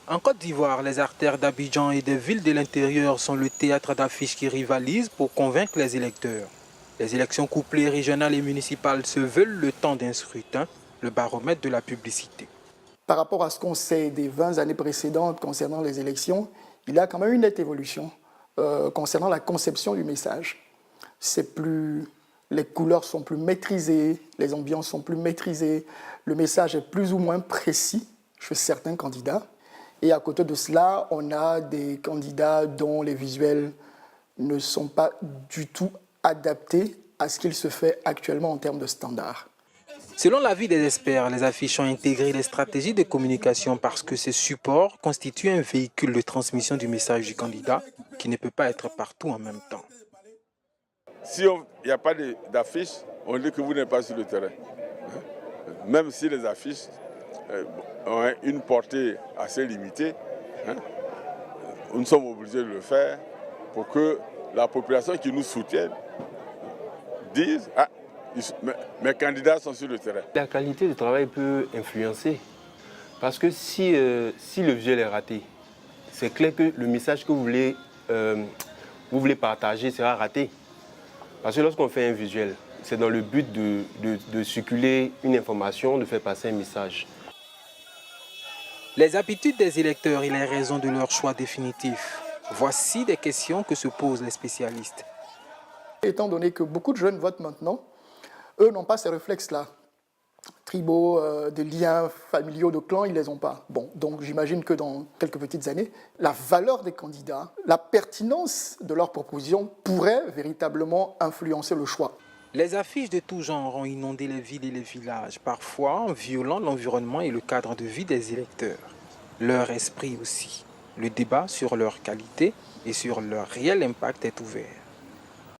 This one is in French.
En Côte d'Ivoire, les artères d'Abidjan et des villes de l'intérieur sont le théâtre d'affiches qui rivalisent pour convaincre les électeurs. Les élections couplées régionales et municipales se veulent le temps d'un scrutin, le baromètre de la publicité. Par rapport à ce qu'on sait des 20 années précédentes concernant les élections, il y a quand même une nette évolution concernant la conception du message. Les couleurs sont plus maîtrisées, les ambiances sont plus maîtrisées, le message est plus ou moins précis chez certains candidats. Et à côté de cela, on a des candidats dont les visuels ne sont pas du tout adaptés à ce qu'il se fait actuellement en termes de standards. Selon l'avis des experts, les affiches ont intégré les stratégies de communication parce que ces supports constituent un véhicule de transmission du message du candidat qui ne peut pas être partout en même temps. Si il n'y a pas d'affiches, on dit que vous n'êtes pas sur le terrain. Même si les affiches ont une portée assez limitée, nous sommes obligés de le faire pour que la population qui nous soutient dise « Ah, mes candidats sont sur le terrain ». La qualité du travail peut influencer. Parce que si le visuel est raté, c'est clair que le message que vous voulez partager sera raté. Parce que lorsqu'on fait un visuel, c'est dans le but de circuler une information, de faire passer un message. Les habitudes des électeurs et les raisons de leur choix définitif. Voici des questions que se posent les spécialistes. Étant donné que beaucoup de jeunes votent maintenant, eux n'ont pas ces réflexes-là. Tribaux, des liens familiaux de clans, ils ne les ont pas. Bon, donc j'imagine que dans quelques petites années, la valeur des candidats, la pertinence de leurs propositions pourrait véritablement influencer le choix. Les affiches de tout genre ont inondé les villes et les villages, parfois en violant l'environnement et le cadre de vie des électeurs. Leur esprit aussi. Le débat sur leur qualité et sur leur réel impact est ouvert.